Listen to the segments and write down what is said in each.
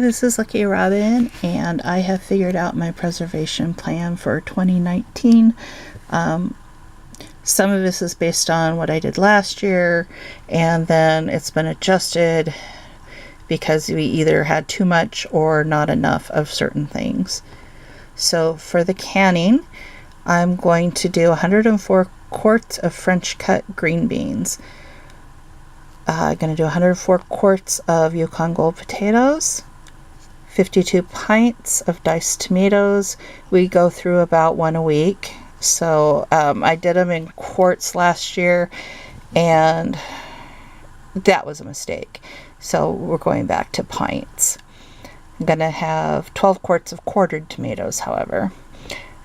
this is Lucky Robin, and I have figured out my preservation plan for 2019. Some of this is based on what I did last year, and then it's been adjusted because we either had too much or not enough of certain things. So for the canning, I'm going to do 104 quarts of French cut green beans. I'm going to do 104 quarts of Yukon Gold potatoes, 52 pints of diced tomatoes. We go through about one a week. So I did them in quarts last year, and that was a mistake. So we're going back to pints. I'm going to have 12 quarts of quartered tomatoes, however,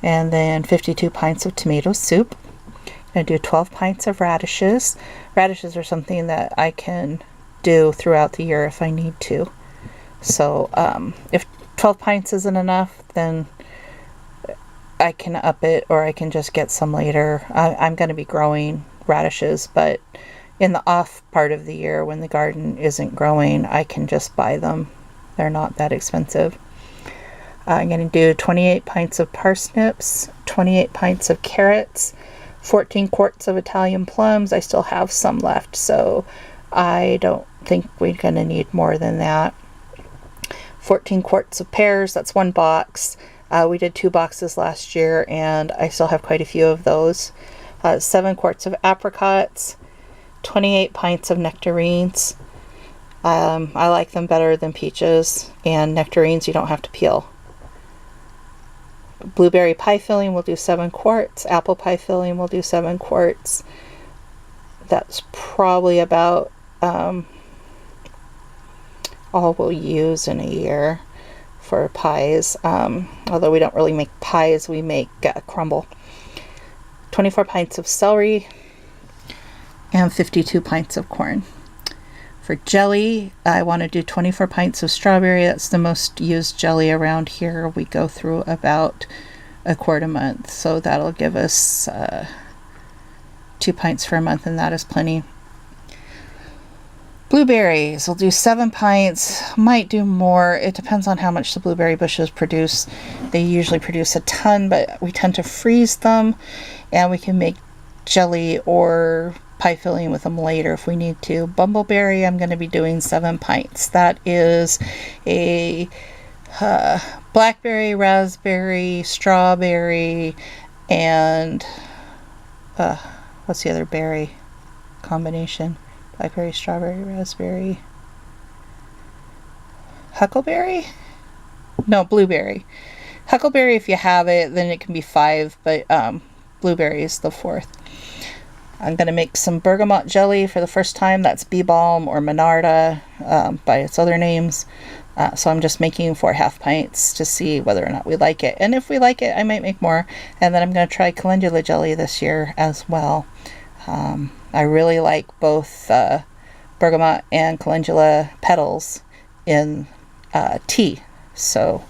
and then 52 pints of tomato soup. I'm going to do 12 pints of radishes. Radishes are something that I can do throughout the year if I need to. So if 12 pints isn't enough, then I can up it, or I can just get some later. I'm going to be growing radishes, but in the off part of the year when the garden isn't growing, I can just buy them. They're not that expensive. I'm going to do 28 pints of parsnips, 28 pints of carrots, 14 quarts of Italian plums. I still have some left, so I don't think we're going to need more than that. 14 quarts of pears, that's one box. We did 2 boxes last year, and I still have quite a few of those. 7 quarts of apricots, 28 pints of nectarines. I like them better than peaches, and nectarines you don't have to peel. Blueberry pie filling will do 7 quarts. Apple pie filling will do 7 quarts. That's probably about all we'll use in a year for pies. Although we don't really make pies, we make crumble. 24 pints of celery and 52 pints of corn. For jelly, I want to do 24 pints of strawberry. That's the most used jelly around here. We go through about a quart a month, so that'll give us 2 pints for a month, and that is plenty. Blueberries, we'll do 7 pints, might do more. It depends on how much the blueberry bushes produce. They usually produce a ton, but we tend to freeze them, and we can make jelly or pie filling with them later if we need to. Bumbleberry, I'm going to be doing 7 pints. That is a blackberry, raspberry, strawberry, and what's the other berry combination? Blackberry, strawberry, raspberry, huckleberry? No, blueberry. Huckleberry, if you have it, then it can be 5, but blueberry is the 4th. I'm going to make some bergamot jelly for the first time. That's bee balm or monarda by its other names. So I'm just making 4 half pints to see whether or not we like it. And if we like it, I might make more. And then I'm going to try calendula jelly this year as well. I really like both bergamot and calendula petals in tea. So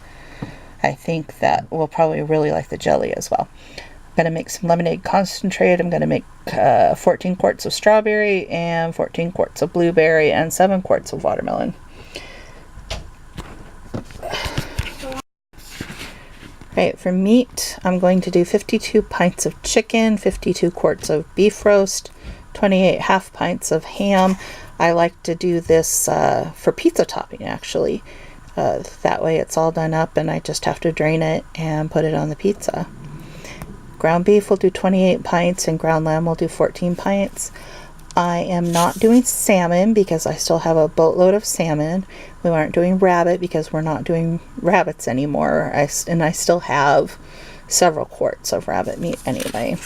I think that we'll probably really like the jelly as well. I'm going to make some lemonade concentrate. I'm going to make 14 quarts of strawberry and 14 quarts of blueberry and 7 quarts of watermelon. Right, for meat, I'm going to do 52 pints of chicken, 52 quarts of beef roast, 28 half pints of ham. I like to do this for pizza topping, actually. That way it's all done up and I just have to drain it and put it on the pizza. Ground beef will do 28 pints and ground lamb will do 14 pints. I am not doing salmon because I still have a boatload of salmon. We aren't doing rabbit because we're not doing rabbits anymore. And I still have several quarts of rabbit meat anyway.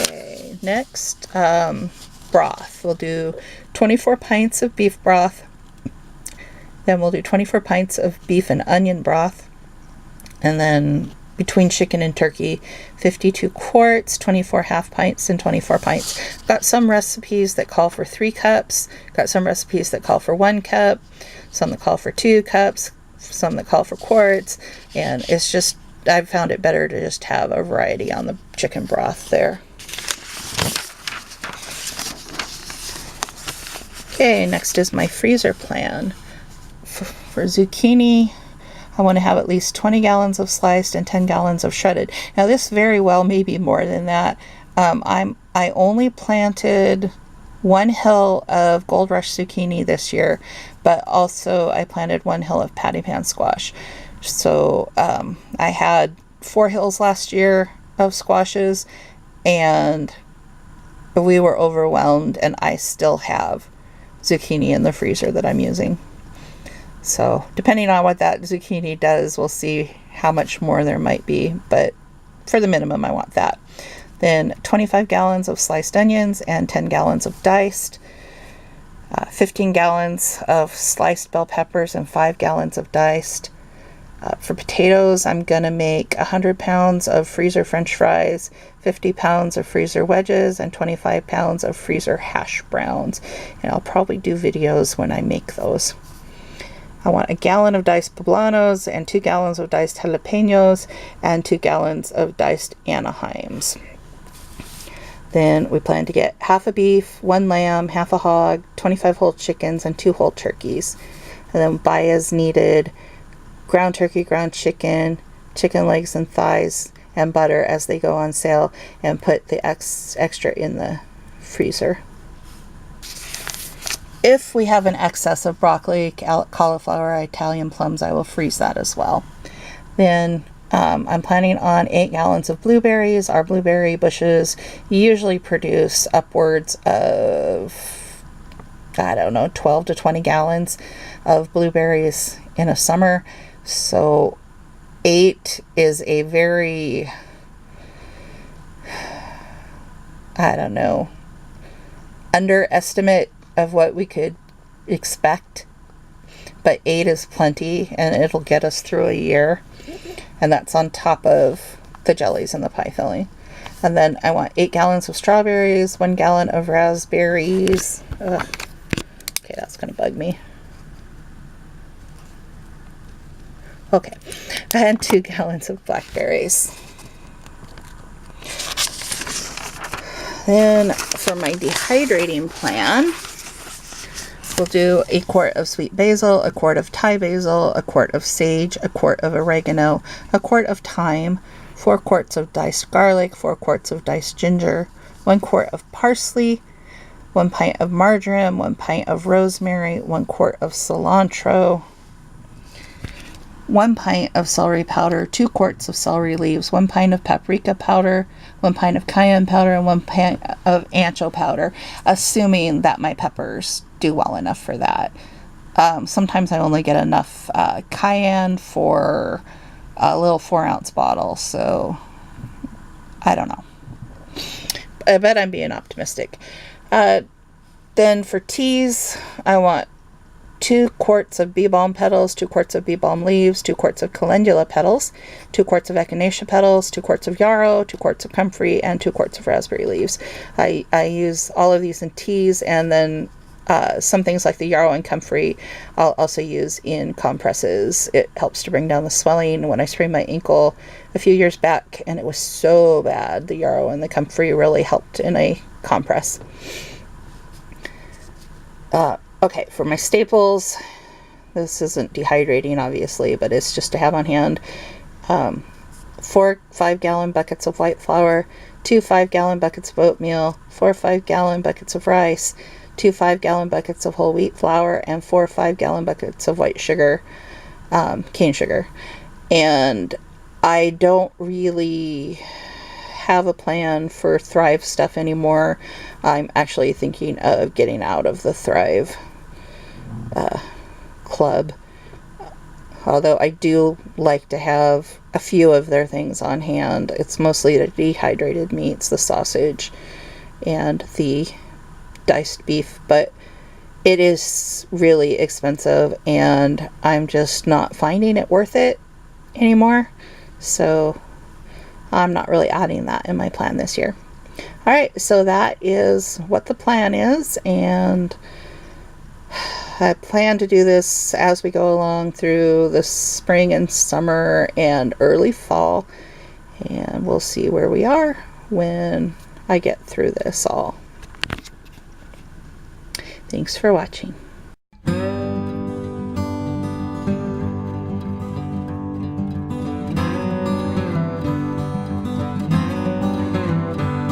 Okay, next, broth. We'll do 24 pints of beef broth. Then we'll do 24 pints of beef and onion broth. And then between chicken and turkey, 52 quarts, 24 half pints, and 24 pints. Got some recipes that call for 3 cups. Got some recipes that call for 1 cup. Some that call for 2 cups. Some that call for quarts. And it's just, I've found it better to just have a variety on the chicken broth there. Okay, next is my freezer plan. For zucchini, I want to have at least 20 gallons of sliced and 10 gallons of shredded. Now this very well may be more than that. I only planted one hill of Gold Rush zucchini this year, but also I planted one hill of patty pan squash. So I had 4 hills last year of squashes, and we were overwhelmed, and I still have zucchini in the freezer that I'm using. So depending on what that zucchini does, we'll see how much more there might be, but for the minimum I want that. Then 25 gallons of sliced onions and 10 gallons of diced, 15 gallons of sliced bell peppers and 5 gallons of diced. For potatoes, I'm going to make 100 pounds of freezer French fries, 50 pounds of freezer wedges, and 25 pounds of freezer hash browns. And I'll probably do videos when I make those. I want a gallon of diced poblanos and 2 gallons of diced jalapenos and 2 gallons of diced Anaheims. Then we plan to get half a beef, 1 lamb, half a hog, 25 whole chickens, and 2 whole turkeys. And then buy as needed ground turkey, ground chicken, chicken legs and thighs, and butter as they go on sale, and put the extra in the freezer. If we have an excess of broccoli, cauliflower, Italian plums, I will freeze that as well. Then I'm planning on 8 gallons of blueberries. Our blueberry bushes usually produce upwards of, 12 to 20 gallons of blueberries in a summer. So 8 is a very, underestimate of what we could expect, but 8 is plenty, and it'll get us through a year, and that's on top of the jellies and the pie filling. And then I want 8 gallons of strawberries, 1 gallon of raspberries. Ugh. Okay, that's gonna bug me. Okay, and 2 gallons of blackberries. Then for my dehydrating plan, we'll do a quart of sweet basil, a quart of Thai basil, a quart of sage, a quart of oregano, a quart of thyme, 4 quarts of diced garlic, 4 quarts of diced ginger, 1 quart of parsley, 1 pint of marjoram, 1 pint of rosemary, 1 quart of cilantro, 1 pint of celery powder, 2 quarts of celery leaves, 1 pint of paprika powder, 1 pint of cayenne powder, and 1 pint of ancho powder, assuming that my peppers do well enough for that. Sometimes I only get enough cayenne for a little 4-ounce bottle, so I don't know. I bet I'm being optimistic. Then for teas, I want 2 quarts of bee balm petals, 2 quarts of bee balm leaves, 2 quarts of calendula petals, 2 quarts of echinacea petals, 2 quarts of yarrow, 2 quarts of comfrey, and 2 quarts of raspberry leaves. I use all of these in teas, and then some things like the yarrow and comfrey I'll also use in compresses. It helps to bring down the swelling. When I sprained my ankle a few years back and it was so bad, the yarrow and the comfrey really helped in a compress. Okay, for my staples, this isn't dehydrating obviously, but it's just to have on hand. 4 5-gallon buckets of white flour, 2 5-gallon buckets of oatmeal, 4 5-gallon buckets of rice, 2 5-gallon buckets of whole wheat flour, and 4 5-gallon buckets of white sugar, cane sugar. And I don't really have a plan for Thrive stuff anymore. I'm actually thinking of getting out of the Thrive club, although I do like to have a few of their things on hand. It's mostly the dehydrated meats, the sausage, and the diced beef, but it is really expensive and I'm just not finding it worth it anymore, so I'm not really adding that in my plan this year. Alright, so that is what the plan is, and I plan to do this as we go along through the spring and summer and early fall, and we'll see where we are when I get through this all. Thanks for watching.